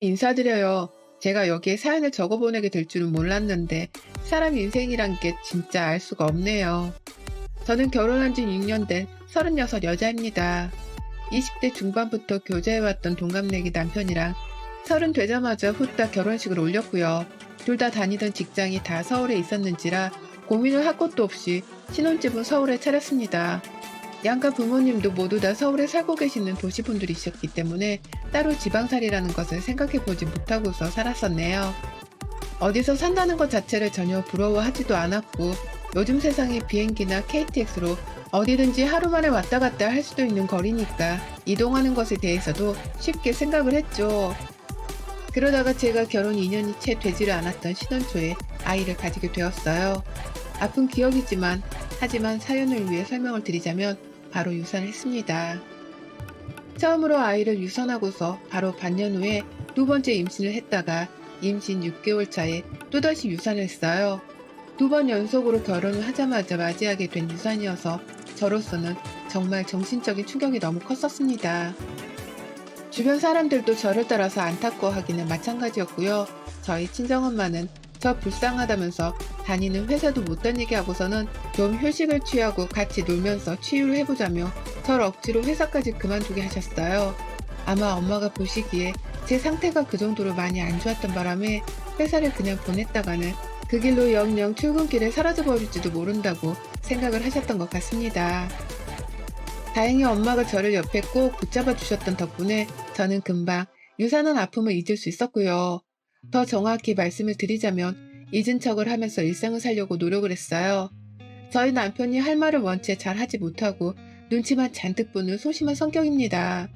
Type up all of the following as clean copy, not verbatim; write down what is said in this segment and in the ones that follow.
인사드려요. 제가 여기에 사연을 적어보내게 될 줄은 몰랐는데 사람 인생이란 게 진짜 알 수가 없네요. 저는 결혼한 지 6년 된 36 여자입니다. 20대 중반부터 교제해왔던 동갑내기 남편이랑 30 되자마자 후딱 결혼식을 올렸고요. 둘 다 다니던 직장이 다 서울에 있었는지라 고민을 할 것도 없이 신혼집은 서울에 차렸습니다. 양가 부모님도 모두 다 서울에 살고 계시는 도시분들이셨기 때문에 따로 지방살이라는 것을 생각해 보지 못하고서 살았었네요. 어디서 산다는 것 자체를 전혀 부러워하지도 않았고 요즘 세상에 비행기나 KTX로 어디든지 하루 만에 왔다 갔다 할 수도 있는 거리니까 이동하는 것에 대해서도 쉽게 생각을 했죠. 그러다가 제가 결혼 2년이 채 되지를 않았던 신혼 초에 아이를 가지게 되었어요. 아픈 기억이지만 하지만 사연을 위해 설명을 드리자면 바로 유산을 했습니다. 처음으로 아이를 유산하고서 바로 반년 후에 두 번째 임신을 했다가 임신 6개월 차에 또다시 유산을 했어요. 두 번 연속으로 결혼을 하자마자 맞이하게 된 유산이어서 저로서는 정말 정신적인 충격이 너무 컸었습니다. 주변 사람들도 저를 따라서 안타까워하기는 마찬가지였고요. 저희 친정엄마는 저 불쌍하다면서 다니는 회사도 못 다니게 하고서는 좀 휴식을 취하고 같이 놀면서 치유를 해보자며 절 억지로 회사까지 그만두게 하셨어요. 아마 엄마가 보시기에 제 상태가 그 정도로 많이 안 좋았던 바람에 회사를 그냥 보냈다가는 그 길로 영영 출근길에 사라져버릴지도 모른다고 생각을 하셨던 것 같습니다. 다행히 엄마가 저를 옆에 꼭 붙잡아 주셨던 덕분에 저는 금방 유산한 아픔을 잊을 수 있었고요. 더 정확히 말씀을 드리자면 잊은 척을 하면서 일상을 살려고 노력을 했어요. 저희 남편이 할 말을 원체 잘 하지 못하고 눈치만 잔뜩 보는 소심한 성격입니다.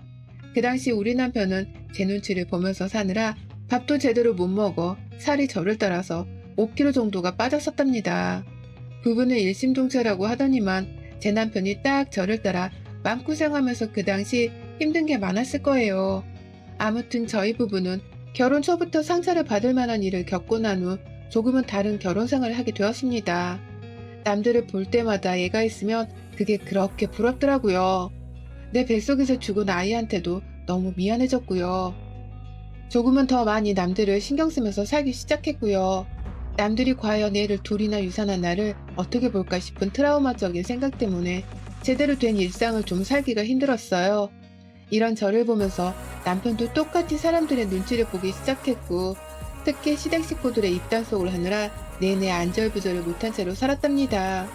그 당시 우리 남편은 제 눈치를 보면서 사느라 밥도 제대로 못 먹어 살이 저를 따라서 5kg 정도가 빠졌었답니다. 부부는 일심동체라고 하더니만 제 남편이 딱 저를 따라 마음고생하면서 그 당시 힘든 게 많았을 거예요. 아무튼 저희 부부는 결혼 초부터 상처를 받을 만한 일을 겪고 난 후 조금은 다른 결혼 생활을 하게 되었습니다. 남들을 볼 때마다 애가 있으면 그게 그렇게 부럽더라고요. 내 뱃속에서 죽은 아이한테도 너무 미안해졌고요. 조금은 더 많이 남들을 신경 쓰면서 살기 시작했고요. 남들이 과연 애를 둘이나 유산한 나를 어떻게 볼까 싶은 트라우마적인 생각 때문에 제대로 된 일상을 좀 살기가 힘들었어요. 이런 저를 보면서 남편도 똑같이 사람들의 눈치를 보기 시작했고 특히 시댁 식구들의 입단속을 하느라 내내 안절부절을 못한 채로 살았답니다.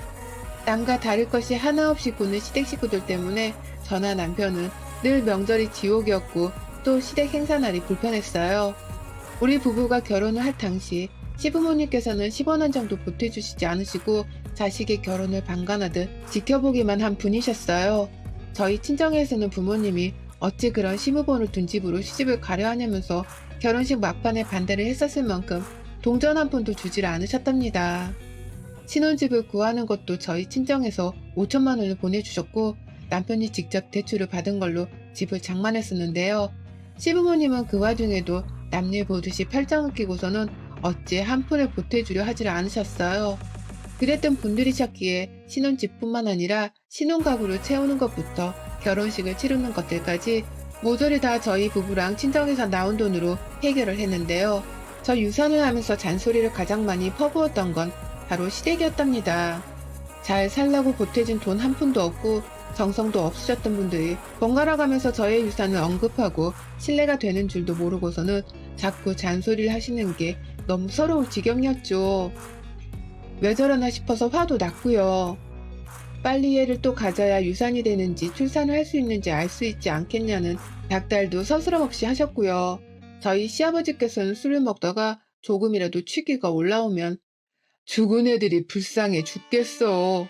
남과 다를 것이 하나 없이 보는 시댁 식구들 때문에 저나 남편은 늘 명절이 지옥이었고 또 시댁 행사날이 불편했어요. 우리 부부가 결혼을 할 당시 시부모님께서는 10원 정도 보태주시지 않으시고 자식의 결혼을 방관하듯 지켜보기만 한 분이셨어요. 저희 친정에서는 부모님이 어찌 그런 시무본을 둔 집으로 시집을 가려 하냐면서 결혼식 막판에 반대를 했었을 만큼 동전 한 푼도 주질 않으셨답니다. 신혼집을 구하는 것도 저희 친정에서 5천만 원을 보내주셨고 남편이 직접 대출을 받은 걸로 집을 장만했었는데요. 시부모님은 그 와중에도 남일 보듯이 팔짱을 끼고서는 어찌 한 푼을 보태주려 하질 않으셨어요. 그랬던 분들이셨기에 신혼집뿐만 아니라 신혼가구를 채우는 것부터 결혼식을 치르는 것들까지 모조리 다 저희 부부랑 친정에서 나온 돈으로 해결을 했는데요. 저 유산을 하면서 잔소리를 가장 많이 퍼부었던 건 바로 시댁이었답니다. 잘 살라고 보태준 돈 한 푼도 없고 정성도 없으셨던 분들이 번갈아 가면서 저의 유산을 언급하고 신뢰가 되는 줄도 모르고서는 자꾸 잔소리를 하시는 게 너무 서러울 지경이었죠. 왜 저러나 싶어서 화도 났고요. 빨리 애를 또 가져야 유산이 되는지 출산을 할 수 있는지 알 수 있지 않겠냐는 닥달도 서스럼 없이 하셨고요. 저희 시아버지께서는 술을 먹다가 조금이라도 취기가 올라오면 죽은 애들이 불쌍해 죽겠어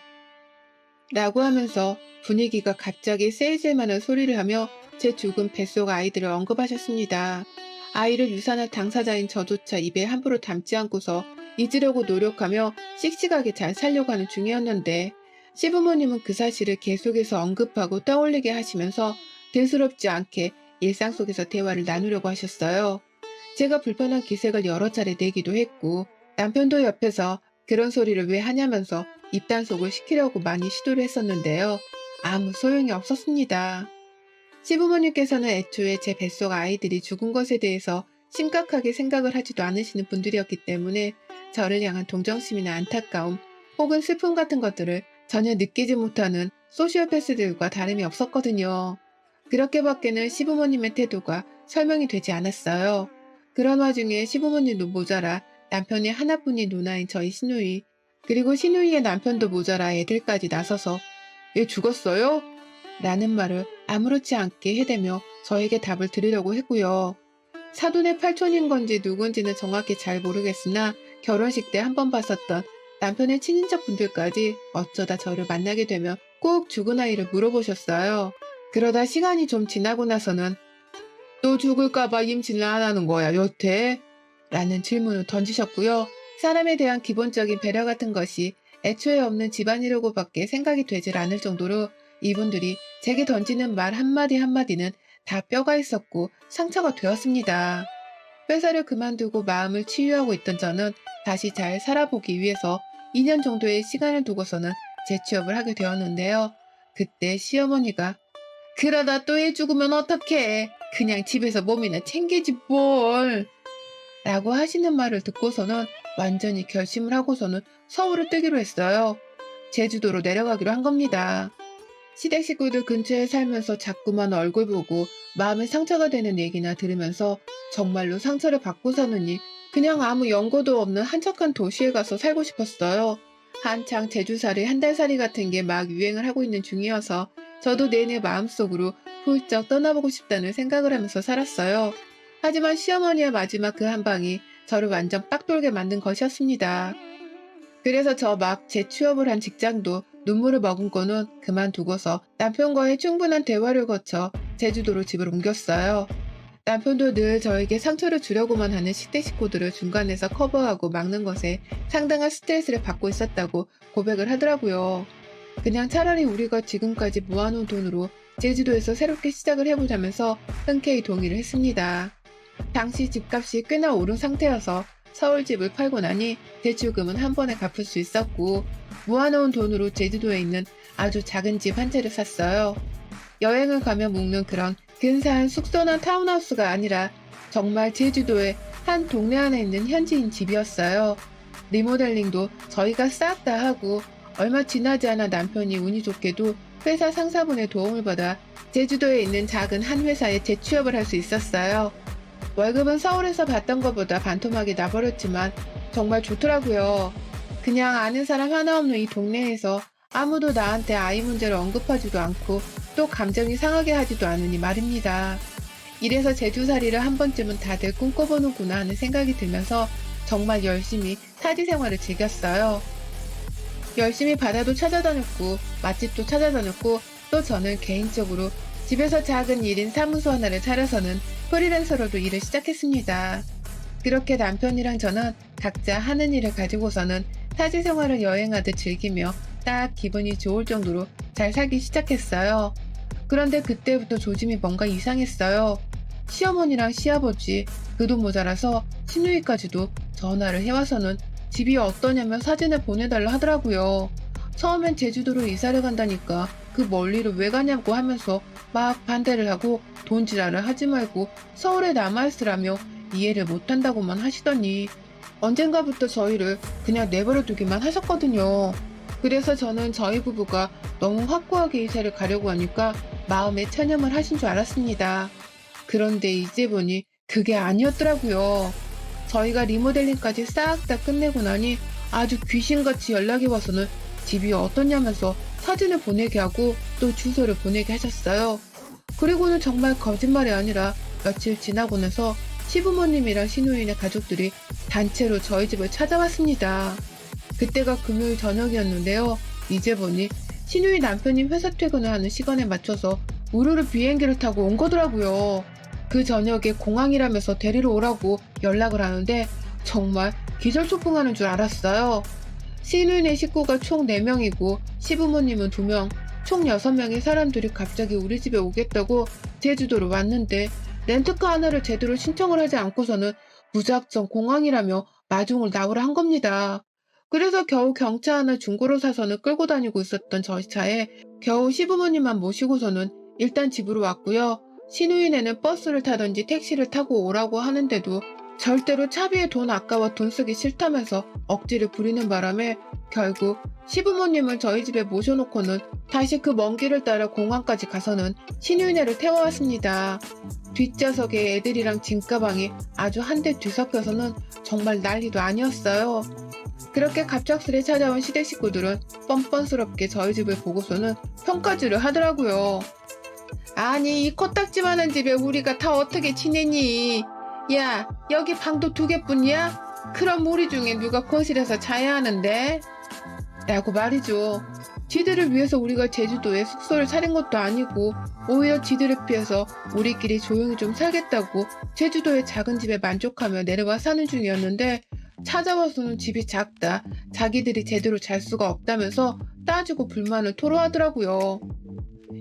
라고 하면서 분위기가 갑자기 세질 만한 소리를 하며 제 죽은 뱃속 아이들을 언급하셨습니다. 아이를 유산할 당사자인 저조차 입에 함부로 담지 않고서 잊으려고 노력하며 씩씩하게 잘 살려고 하는 중이었는데 시부모님은 그 사실을 계속해서 언급하고 떠올리게 하시면서 대수롭지 않게 일상 속에서 대화를 나누려고 하셨어요. 제가 불편한 기색을 여러 차례 내기도 했고 남편도 옆에서 그런 소리를 왜 하냐면서 입단속을 시키려고 많이 시도를 했었는데요. 아무 소용이 없었습니다. 시부모님께서는 애초에 제 뱃속 아이들이 죽은 것에 대해서 심각하게 생각을 하지도 않으시는 분들이었기 때문에 저를 향한 동정심이나 안타까움 혹은 슬픔 같은 것들을 전혀 느끼지 못하는 소시오패스들과 다름이 없었거든요. 그렇게밖에는 시부모님의 태도가 설명이 되지 않았어요. 그런 와중에 시부모님도 모자라 남편이 하나뿐인 누나인 저희 시누이, 그리고 시누이의 남편도 모자라 애들까지 나서서 "얘 죽었어요?" 라는 말을 아무렇지 않게 해대며 저에게 답을 들으려고 했고요. 사돈의 팔촌인 건지 누군지는 정확히 잘 모르겠으나 결혼식 때 한 번 봤었던 남편의 친인척 분들까지 어쩌다 저를 만나게 되면 꼭 죽은 아이를 물어보셨어요. 그러다 시간이 좀 지나고 나서는 "또 죽을까봐 임신을 안 하는 거야, 여태?" 라는 질문을 던지셨고요. 사람에 대한 기본적인 배려 같은 것이 애초에 없는 집안이라고밖에 생각이 되질 않을 정도로 이분들이 제게 던지는 말 한마디 한마디는 다 뼈가 있었고 상처가 되었습니다. 회사를 그만두고 마음을 치유하고 있던 저는 다시 잘 살아보기 위해서 2년 정도의 시간을 두고서는 재취업을 하게 되었는데요. 그때 시어머니가 "그러다 또 애 죽으면 어떡해. 그냥 집에서 몸이나 챙기지 뭘." 라고 하시는 말을 듣고서는 완전히 결심을 하고서는 서울을 뜨기로 했어요. 제주도로 내려가기로 한 겁니다. 시댁 식구들 근처에 살면서 자꾸만 얼굴 보고 마음에 상처가 되는 얘기나 들으면서 정말로 상처를 받고 사느니 그냥 아무 연고도 없는 한적한 도시에 가서 살고 싶었어요. 한창 제주살이 한 달살이 같은 게 막 유행을 하고 있는 중이어서 저도 내내 마음속으로 훌쩍 떠나보고 싶다는 생각을 하면서 살았어요. 하지만 시어머니의 마지막 그 한 방이 저를 완전 빡돌게 만든 것이었습니다. 그래서 저 막 재취업을 한 직장도 눈물을 머금고는 그만두고서 남편과의 충분한 대화를 거쳐 제주도로 집을 옮겼어요. 남편도 늘 저에게 상처를 주려고만 하는 시댁 식구들을 중간에서 커버하고 막는 것에 상당한 스트레스를 받고 있었다고 고백을 하더라고요. 그냥 차라리 우리가 지금까지 모아놓은 돈으로 제주도에서 새롭게 시작을 해보자면서 흔쾌히 동의를 했습니다. 당시 집값이 꽤나 오른 상태여서 서울 집을 팔고 나니 대출금은 한 번에 갚을 수 있었고 모아놓은 돈으로 제주도에 있는 아주 작은 집 한 채를 샀어요. 여행을 가며 묵는 그런 근사한 숙소나 타운하우스가 아니라 정말 제주도의 한 동네 안에 있는 현지인 집이었어요. 리모델링도 저희가 싹 다 하고 얼마 지나지 않아 남편이 운이 좋게도 회사 상사분의 도움을 받아 제주도에 있는 작은 한 회사에 재취업을 할 수 있었어요. 월급은 서울에서 받던 것보다 반토막이 나버렸지만 정말 좋더라고요. 그냥 아는 사람 하나 없는 이 동네에서 아무도 나한테 아이 문제를 언급하지도 않고 또 감정이 상하게 하지도 않으니 말입니다. 이래서 제주살이를 한 번쯤은 다들 꿈꿔보는구나 하는 생각이 들면서 정말 열심히 타지 생활을 즐겼어요. 열심히 바다도 찾아다녔고 맛집도 찾아다녔고 또 저는 개인적으로 집에서 작은 1인 사무소 하나를 차려서는 프리랜서로도 일을 시작했습니다. 그렇게 남편이랑 저는 각자 하는 일을 가지고서는 타지 생활을 여행하듯 즐기며 딱 기분이 좋을 정도로 잘 살기 시작했어요. 그런데 그때부터 조짐이 뭔가 이상했어요. 시어머니랑 시아버지, 그도 모자라서 시누이까지도 전화를 해와서는 집이 어떠냐며 사진을 보내달라 하더라고요. 처음엔 제주도로 이사를 간다니까 그 멀리를 왜 가냐고 하면서 막 반대를 하고 돈지랄을 하지 말고 서울에 남아있으라며 이해를 못한다고만 하시더니 언젠가부터 저희를 그냥 내버려 두기만 하셨거든요. 그래서 저는 저희 부부가 너무 확고하게 이사를 가려고 하니까 마음에 체념을 하신 줄 알았습니다. 그런데 이제 보니 그게 아니었더라고요. 저희가 리모델링까지 싹 다 끝내고 나니 아주 귀신같이 연락이 와서는 집이 어떠냐면서 사진을 보내게 하고 또 주소를 보내게 하셨어요. 그리고는 정말 거짓말이 아니라 며칠 지나고 나서 시부모님이랑 시누이네 가족들이 단체로 저희 집을 찾아왔습니다. 그때가 금요일 저녁이었는데요. 이제 보니 시누이 남편이 회사 퇴근을 하는 시간에 맞춰서 우르르 비행기를 타고 온 거더라고요. 그 저녁에 공항이라면서 데리러 오라고 연락을 하는데 정말 기절초풍하는 줄 알았어요. 시누이네 식구가 총 4명이고 시부모님은 2명, 총 6명의 사람들이 갑자기 우리 집에 오겠다고 제주도로 왔는데 렌트카 하나를 제대로 신청을 하지 않고서는 무작정 공항이라며 마중을 나오라 한 겁니다. 그래서 겨우 경차 하나 중고로 사서는 끌고 다니고 있었던 저희 차에 겨우 시부모님만 모시고서는 일단 집으로 왔고요. 신우이네는 버스를 타든지 택시를 타고 오라고 하는데도 절대로 차비에 돈 아까워 돈 쓰기 싫다면서 억지를 부리는 바람에 결국 시부모님을 저희 집에 모셔놓고는 다시 그 먼 길을 따라 공항까지 가서는 신우이네를 태워왔습니다. 뒷좌석에 애들이랑 짐가방이 아주 한데 뒤섞여서는 정말 난리도 아니었어요. 그렇게 갑작스레 찾아온 시댁 식구들은 뻔뻔스럽게 저희 집을 보고서는 평가질을 하더라고요. 아니, 이 코딱지만한 집에 우리가 다 어떻게 지내니? 야, 여기 방도 2개뿐이야? 그럼 우리 중에 누가 거실에서 자야 하는데? 라고 말이죠. 지들을 위해서 우리가 제주도에 숙소를 차린 것도 아니고 오히려 지들을 피해서 우리끼리 조용히 좀 살겠다고 제주도의 작은 집에 만족하며 내려와 사는 중이었는데 찾아와서는 집이 작다, 자기들이 제대로 잘 수가 없다면서 따지고 불만을 토로하더라고요.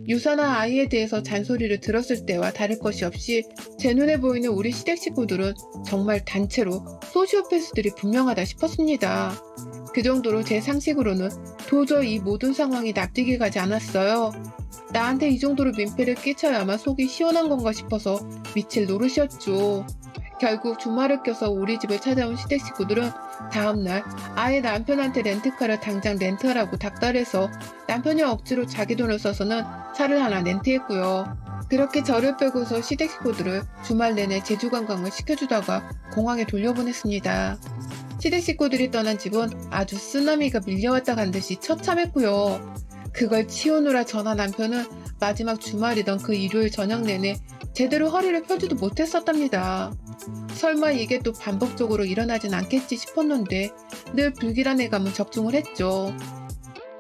유사나 아이에 대해서 잔소리를 들었을 때와 다를 것이 없이 제 눈에 보이는 우리 시댁 식구들은 정말 단체로 소시오패스들이 분명하다 싶었습니다. 그 정도로 제 상식으로는 도저히 이 모든 상황이 납득이 가지 않았어요. 나한테 이 정도로 민폐를 끼쳐야만 속이 시원한 건가 싶어서 미칠 노릇이었죠. 결국 주말을 껴서 우리 집을 찾아온 시댁 식구들은 다음날 아예 남편한테 렌트카를 당장 렌트하라고 닥달해서 남편이 억지로 자기 돈을 써서는 차를 하나 렌트했고요. 그렇게 저를 빼고서 시댁 식구들을 주말 내내 제주 관광을 시켜주다가 공항에 돌려보냈습니다. 시댁 식구들이 떠난 집은 아주 쓰나미가 밀려왔다 간 듯이 처참했고요. 그걸 치우느라 저나 남편은 마지막 주말이던 그 일요일 저녁 내내 제대로 허리를 펴지도 못했었답니다. 설마 이게 또 반복적으로 일어나진 않겠지 싶었는데 늘 불길한 예감은 적중을 했죠.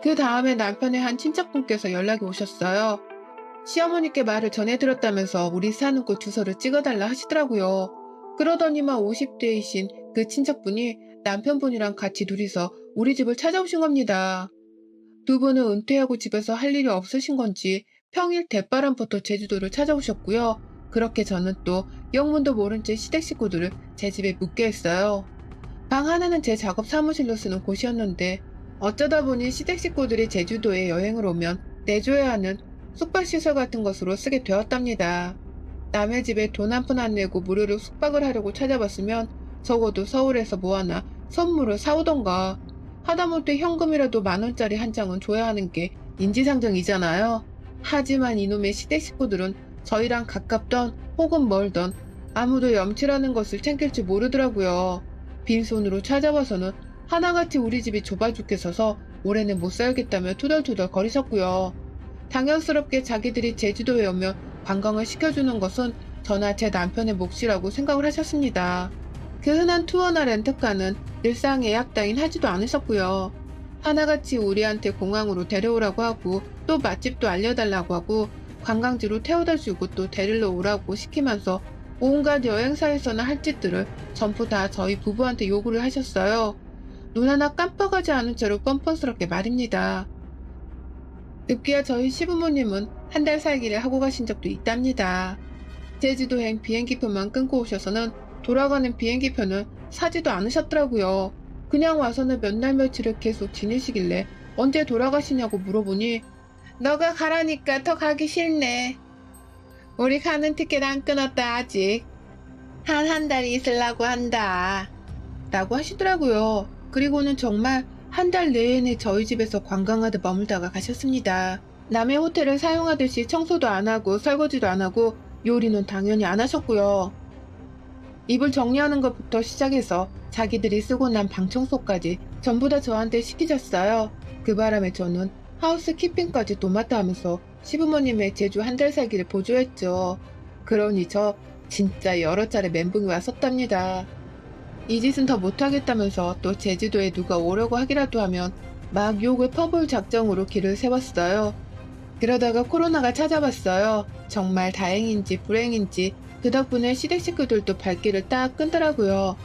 그 다음에 남편의 한 친척분께서 연락이 오셨어요. 시어머니께 말을 전해드렸다면서 우리 사는 곳 주소를 찍어달라 하시더라고요. 그러더니만 50대이신 그 친척분이 남편분이랑 같이 둘이서 우리 집을 찾아오신 겁니다. 두 분은 은퇴하고 집에서 할 일이 없으신 건지 평일 대바람부터 제주도를 찾아오셨고요. 그렇게 저는 또 영문도 모른 채 시댁 식구들을 제 집에 묵게 했어요. 방 하나는 제 작업 사무실로 쓰는 곳이었는데 어쩌다 보니 시댁 식구들이 제주도에 여행을 오면 내줘야 하는 숙박시설 같은 것으로 쓰게 되었답니다. 남의 집에 돈 한 푼 안 내고 무료로 숙박을 하려고 찾아봤으면 적어도 서울에서 뭐 하나 선물을 사오던가 하다못해 현금이라도 10,000원짜리 한 장은 줘야 하는 게 인지상정이잖아요. 하지만 이놈의 시댁 식구들은 저희랑 가깝던 혹은 멀던 아무도 염치라는 것을 챙길 줄 모르더라고요. 빈손으로 찾아와서는 하나같이 우리 집이 좁아 죽겠어서 올해는 못 살겠다며 투덜투덜 거리셨고요. 당연스럽게 자기들이 제주도에 오면 관광을 시켜주는 것은 저나 제 남편의 몫이라고 생각을 하셨습니다. 그 흔한 투어나 렌트카는 늘상 예약 따윈 하지도 않으셨고요. 하나같이 우리한테 공항으로 데려오라고 하고 또 맛집도 알려달라고 하고 관광지로 태워다주고 또 데리러 오라고 시키면서 온갖 여행사에서나 할 짓들을 전부 다 저희 부부한테 요구를 하셨어요. 눈 하나 깜빡하지 않은 채로 뻔뻔스럽게 말입니다. 급기야 저희 시부모님은 한 달 살기를 하고 가신 적도 있답니다. 제주도행 비행기표만 끊고 오셔서는 돌아가는 비행기표는 사지도 않으셨더라고요. 그냥 와서는 몇 날 며칠을 계속 지내시길래 언제 돌아가시냐고 물어보니 너가 가라니까 더 가기 싫네. 우리 가는 티켓 안 끊었다 아직. 한 달 있으려고 한다. 라고 하시더라고요. 그리고는 정말 한 달 내내 저희 집에서 관광하듯 머물다가 가셨습니다. 남의 호텔을 사용하듯이 청소도 안 하고 설거지도 안 하고 요리는 당연히 안 하셨고요. 이불 정리하는 것부터 시작해서 자기들이 쓰고 난 방청소까지 전부 다 저한테 시키셨어요. 그 바람에 저는 하우스키핑까지 도맡아 하면서 시부모님의 제주 한 달 살기를 보조했죠. 그러니 저 진짜 여러 차례 멘붕이 왔었답니다. 이 짓은 더 못하겠다면서 또 제주도에 누가 오려고 하기라도 하면 막 욕을 퍼부을 작정으로 길을 세웠어요. 그러다가 코로나가 찾아왔어요. 정말 다행인지 불행인지 그 덕분에 시댁 식구들도 발길을 딱 끊더라고요.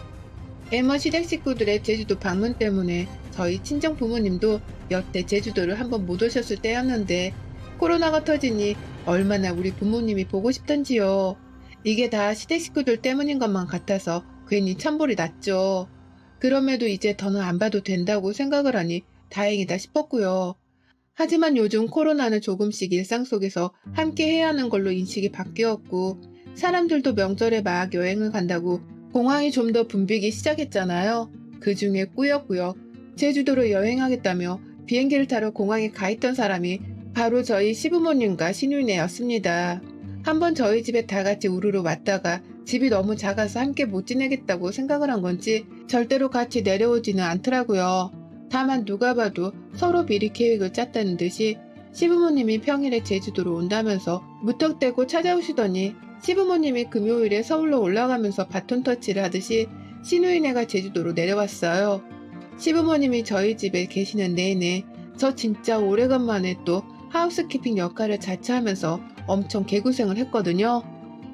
애머 시댁 식구들의 제주도 방문 때문에 저희 친정 부모님도 여태 제주도를 한번 못 오셨을 때였는데 코로나가 터지니 얼마나 우리 부모님이 보고 싶던지요. 이게 다 시댁 식구들 때문인 것만 같아서 괜히 참볼이 났죠. 그럼에도 이제 더는 안 봐도 된다고 생각을 하니 다행이다 싶었고요. 하지만 요즘 코로나는 조금씩 일상 속에서 함께 해야 하는 걸로 인식이 바뀌었고, 사람들도 명절에 막 여행을 간다고 공항이 좀 더 붐비기 시작했잖아요. 그 중에 꾸역꾸역 제주도로 여행하겠다며 비행기를 타러 공항에 가 있던 사람이 바로 저희 시부모님과 시누이네였습니다. 한번 저희 집에 다 같이 우르르 왔다가 집이 너무 작아서 함께 못 지내겠다고 생각을 한 건지 절대로 같이 내려오지는 않더라고요. 다만 누가 봐도 서로 미리 계획을 짰다는 듯이 시부모님이 평일에 제주도로 온다면서 무턱대고 찾아오시더니 시부모님이 금요일에 서울로 올라가면서 바톤 터치를 하듯이 시누이네가 제주도로 내려왔어요. 시부모님이 저희 집에 계시는 내내 저 진짜 오래간만에 또 하우스키핑 역할을 자처하면서 엄청 개고생을 했거든요.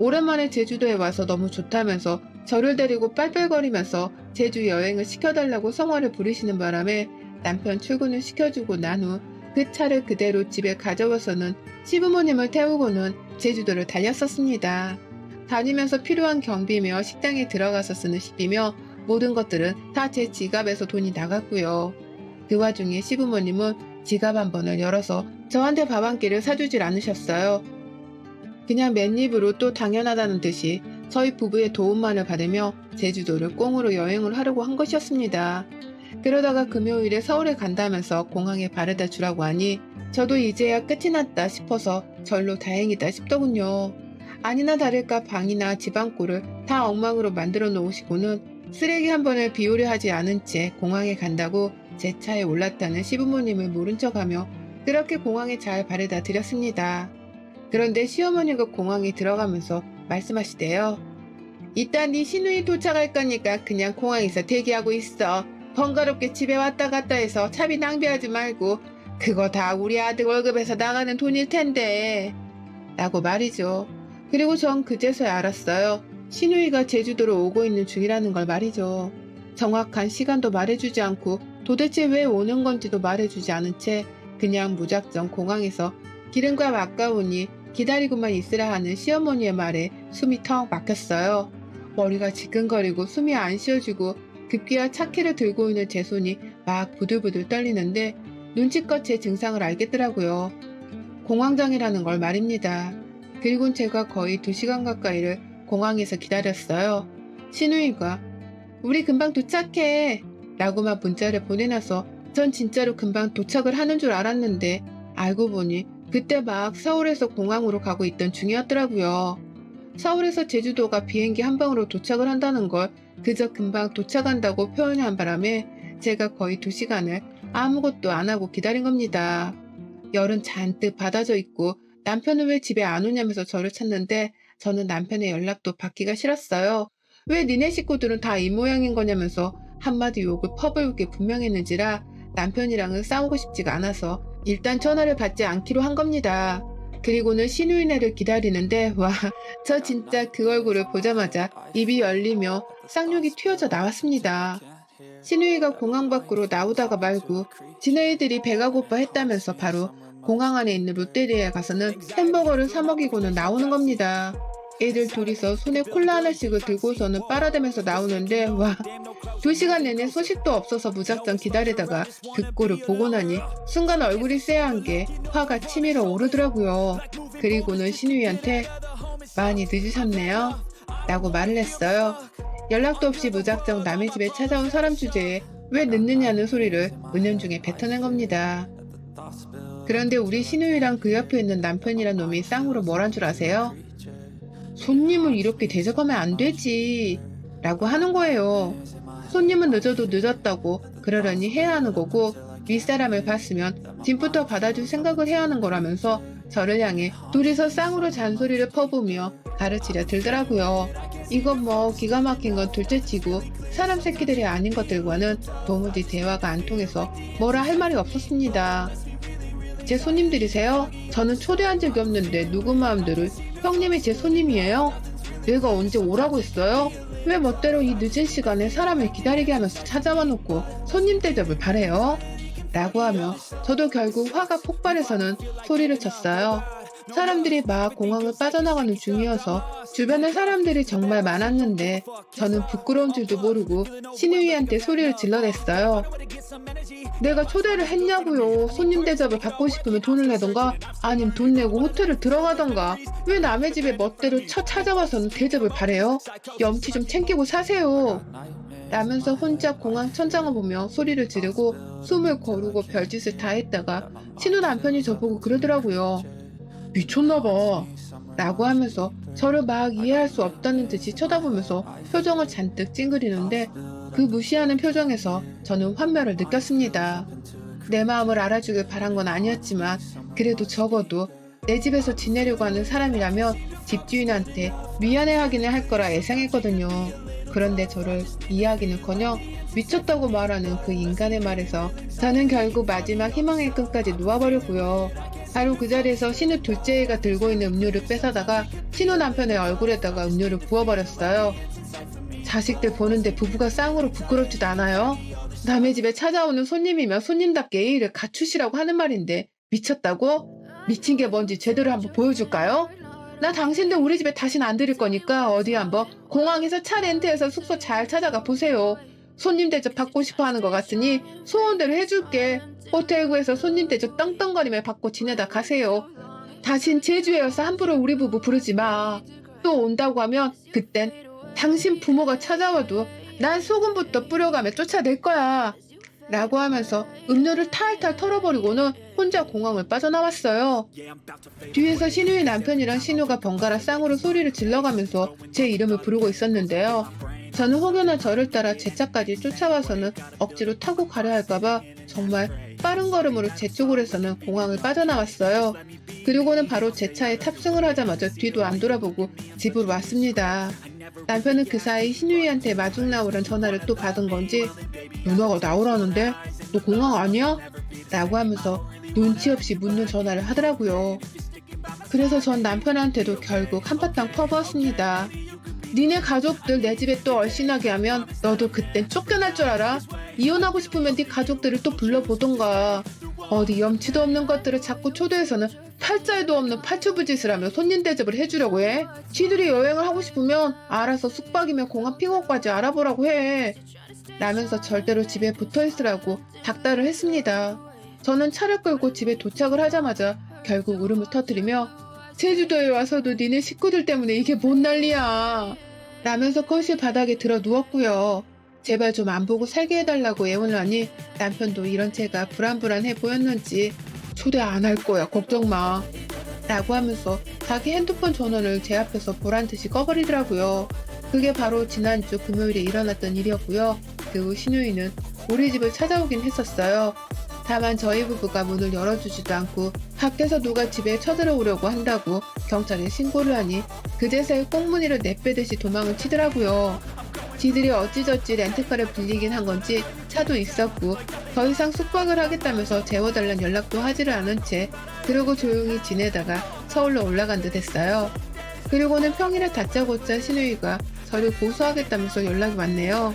오랜만에 제주도에 와서 너무 좋다면서 저를 데리고 빨빨거리면서 제주 여행을 시켜달라고 성화를 부리시는 바람에 남편 출근을 시켜주고 난 후 그 차를 그대로 집에 가져와서는 시부모님을 태우고는 제주도를 달렸었습니다. 다니면서 필요한 경비며 식당에 들어가서 쓰는 식비며 모든 것들은 다 제 지갑에서 돈이 나갔고요. 그 와중에 시부모님은 지갑 한 번을 열어서 저한테 밥 한 끼를 사주질 않으셨어요. 그냥 맨입으로 또 당연하다는 듯이 저희 부부의 도움만을 받으며 제주도를 꽁으로 여행을 하려고 한 것이었습니다. 그러다가 금요일에 서울에 간다면서 공항에 바래다 주라고 하니 저도 이제야 끝이 났다 싶어서 절로 다행이다 싶더군요. 아니나 다를까 방이나 집안꼴을 다 엉망으로 만들어 놓으시고는 쓰레기 한 번을 비우려 하지 않은 채 공항에 간다고 제 차에 올랐다는 시부모님을 모른 척하며 그렇게 공항에 잘 바래다 드렸습니다. 그런데 시어머니가 공항에 들어가면서 말씀하시대요. 이따 네 시누이 도착할 거니까 그냥 공항에서 대기하고 있어. 번거롭게 집에 왔다 갔다 해서 차비 낭비하지 말고 그거 다 우리 아들 월급에서 나가는 돈일 텐데 라고 말이죠. 그리고 전 그제서야 알았어요. 시누이가 제주도로 오고 있는 중이라는 걸 말이죠. 정확한 시간도 말해주지 않고 도대체 왜 오는 건지도 말해주지 않은 채 그냥 무작정 공항에서 기름값 아까우니 기다리고만 있으라 하는 시어머니의 말에 숨이 턱 막혔어요. 머리가 지끈거리고 숨이 안 쉬어지고 급기야 차키를 들고 있는 제 손이 막 부들부들 떨리는데 눈치껏 제 증상을 알겠더라고요. 공황장애라는 걸 말입니다. 그리곤 제가 거의 2시간 가까이를 공항에서 기다렸어요. 시누이가 우리 금방 도착해 라고만 문자를 보내놔서 전 진짜로 금방 도착을 하는 줄 알았는데 알고 보니 그때 막 서울에서 공항으로 가고 있던 중이었더라고요. 서울에서 제주도가 비행기 한 방으로 도착을 한다는 걸 그저 금방 도착한다고 표현한 바람에 제가 거의 2시간을 아무것도 안 하고 기다린 겁니다. 열은 잔뜩 받아져 있고 남편은 왜 집에 안 오냐면서 저를 찾는데 저는 남편의 연락도 받기가 싫었어요. 왜 니네 식구들은 다 이 모양인 거냐면서 한마디 욕을 퍼부을게 분명했는지라 남편이랑은 싸우고 싶지가 않아서 일단 전화를 받지 않기로 한 겁니다. 그리고는 시누이네를 기다리는데 와, 저 진짜 그 얼굴을 보자마자 입이 열리며 쌍욕이 튀어져 나왔습니다. 시누이가 공항 밖으로 나오다가 말고 지네애들이 배가 고파 했다면서 바로 공항 안에 있는 롯데리아에 가서는 햄버거를 사 먹이고는 나오는 겁니다. 애들 둘이서 손에 콜라 하나씩을 들고서는 빨아대면서 나오는데 와, 2시간 내내 소식도 없어서 무작정 기다리다가 그 꼴을 보고 나니 순간 얼굴이 쎄한 게 화가 치밀어 오르더라고요. 그리고는 시누이한테 많이 늦으셨네요 라고 말을 했어요. 연락도 없이 무작정 남의 집에 찾아온 사람 주제에 왜 늦느냐는 소리를 은연중에 뱉어낸 겁니다. 그런데 우리 시누이랑 그 옆에 있는 남편이란 놈이 쌍으로 뭘 한 줄 아세요? 손님을 이렇게 대접하면 안 되지 라고 하는 거예요. 손님은 늦어도 늦었다고 그러려니 해야 하는 거고 윗사람을 봤으면 뒷부터 받아줄 생각을 해야 하는 거라면서 저를 향해 둘이서 쌍으로 잔소리를 퍼부으며 가르치려 들더라고요. 이건 뭐 기가 막힌 건 둘째치고 사람 새끼들이 아닌 것들과는 도무지 대화가 안 통해서 뭐라 할 말이 없었습니다. 제 손님들이세요? 저는 초대한 적이 없는데 누구 마음대로 형님이 제 손님이에요? 내가 언제 오라고 했어요? 왜 멋대로 이 늦은 시간에 사람을 기다리게 하면서 찾아와 놓고 손님 대접을 바래요? 라고 하며 저도 결국 화가 폭발해서는 소리를 쳤어요. 사람들이 막 공항을 빠져나가는 중이어서 주변에 사람들이 정말 많았는데 저는 부끄러운 줄도 모르고 신우이한테 소리를 질러댔어요. 내가 초대를 했냐고요. 손님 대접을 받고 싶으면 돈을 내던가 아님 돈 내고 호텔을 들어가던가 왜 남의 집에 멋대로 찾아와서는 대접을 바래요? 염치 좀 챙기고 사세요. 라면서 혼자 공항 천장을 보며 소리를 지르고 숨을 고르고 별짓을 다 했다가 신우 남편이 저보고 그러더라고요. 미쳤나봐. 라고 하면서 저를 막 이해할 수 없다는 듯이 쳐다보면서 표정을 잔뜩 찡그리는데 그 무시하는 표정에서 저는 환멸을 느꼈습니다. 내 마음을 알아주길 바란 건 아니었지만 그래도 적어도 내 집에서 지내려고 하는 사람이라면 집주인한테 미안해하기는 할 거라 예상했거든요. 그런데 저를 이해하기는커녕 미쳤다고 말하는 그 인간의 말에서 저는 결국 마지막 희망의 끈까지 놓아버렸고요. 바로 그 자리에서 신우 둘째가 들고 있는 음료를 뺏어다가 신우 남편의 얼굴에다가 음료를 부어버렸어요. 자식들 보는데 부부가 쌍으로 부끄럽지도 않아요? 남의 집에 찾아오는 손님이면 손님답게 예의를 갖추시라고 하는 말인데 미쳤다고? 미친 게 뭔지 제대로 한번 보여줄까요? 나 당신들 우리 집에 다시는 안 들일 거니까 어디 한번 공항에서 차 렌트해서 숙소 잘 찾아가 보세요. 손님 대접 받고 싶어 하는 것 같으니 소원대로 해줄게. 호텔 구에서 손님 대접 떵떵거리며 받고 지내다 가세요. 다신 제주에 와서 함부로 우리 부부 부르지 마. 또 온다고 하면 그땐 당신 부모가 찾아와도 난 소금부터 뿌려가며 쫓아낼 거야. 라고 하면서 음료를 탈탈 털어버리고는 혼자 공항을 빠져나왔어요. 뒤에서 신우의 남편이랑 신우가 번갈아 쌍으로 소리를 질러가면서 제 이름을 부르고 있었는데요. 저는 혹여나 저를 따라 제 차까지 쫓아와서는 억지로 타고 가려 할까봐 정말 빠른 걸음으로 제 쪽으로 해서는 공항을 빠져나왔어요. 그리고는 바로 제 차에 탑승을 하자마자 뒤도 안 돌아보고 집으로 왔습니다. 남편은 그 사이 신우이한테 마중 나오란 전화를 또 받은 건지 누나가 나오라는데 너 공항 아니야? 라고 하면서 눈치 없이 묻는 전화를 하더라고요. 그래서 전 남편한테도 결국 한바탕 퍼부었습니다. 니네 가족들 내 집에 또 얼씬하게 하면 너도 그땐 쫓겨날 줄 알아? 이혼하고 싶으면 네 가족들을 또 불러보던가. 어디 염치도 없는 것들을 자꾸 초대해서는 팔자에도 없는 팔초부짓을 하며 손님 대접을 해주려고 해. 지들이 여행을 하고 싶으면 알아서 숙박이면 공항 픽업까지 알아보라고 해. 라면서 절대로 집에 붙어있으라고 닥달을 했습니다. 저는 차를 끌고 집에 도착을 하자마자 결국 울음을 터뜨리며 제주도에 와서도 니네 식구들 때문에 이게 뭔 난리야. 라면서 거실 바닥에 들어 누웠고요. 제발 좀 안 보고 살게 해달라고 애원을 하니 남편도 이런 제가 불안불안해 보였는지 초대 안 할 거야 걱정 마. 라고 하면서 자기 핸드폰 전원을 제 앞에서 보란듯이 꺼버리더라고요. 그게 바로 지난주 금요일에 일어났던 일이었고요. 그 후 신우이는 우리 집을 찾아오긴 했었어요. 다만 저희 부부가 문을 열어주지도 않고 밖에서 누가 집에 쳐들어오려고 한다고 경찰에 신고를 하니 그제서야 꽁무니를 내빼듯이 도망을 치더라고요. 지들이 어찌저찌 렌트카를 빌리긴 한 건지 차도 있었고 더 이상 숙박을 하겠다면서 재워달란 연락도 하지를 않은 채 그러고 조용히 지내다가 서울로 올라간 듯 했어요. 그리고는 평일에 다짜고짜 신우이가 저를 고소하겠다면서 연락이 왔네요.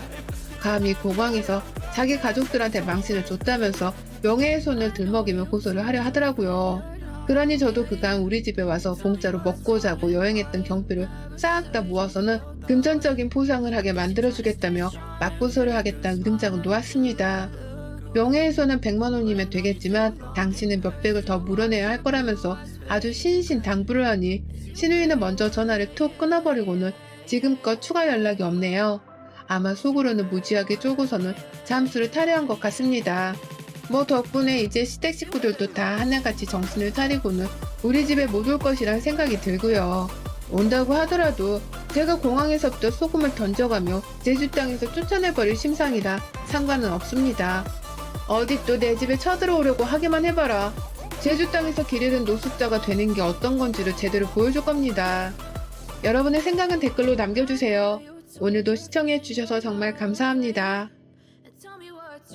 감히 공항에서 자기 가족들한테 망신을 줬다면서 명예훼손을 들먹이며 고소를 하려 하더라고요. 그러니 저도 그간 우리 집에 와서 공짜로 먹고 자고 여행했던 경비를 싹 다 모아서는 금전적인 보상을 하게 만들어주겠다며 맞고소를 하겠다는 의등장을 놓았습니다. 명예훼손은 100만 원이면 되겠지만 당신은 몇백을 더 물어내야 할 거라면서 아주 신신당부를 하니 신우이는 먼저 전화를 툭 끊어버리고는 지금껏 추가 연락이 없네요. 아마 속으로는 무지하게 쪼고서는 잠수를 타려한 것 같습니다. 뭐 덕분에 이제 시댁 식구들도 다 하나같이 정신을 차리고는 우리 집에 못 올 것이란 생각이 들고요. 온다고 하더라도 제가 공항에서부터 소금을 던져가며 제주 땅에서 쫓아내버릴 심상이라 상관은 없습니다. 어디 또 내 집에 쳐들어오려고 하기만 해봐라. 제주 땅에서 길 잃은 노숙자가 되는 게 어떤 건지를 제대로 보여줄 겁니다. 여러분의 생각은 댓글로 남겨주세요. 오늘도 시청해주셔서 정말 감사합니다.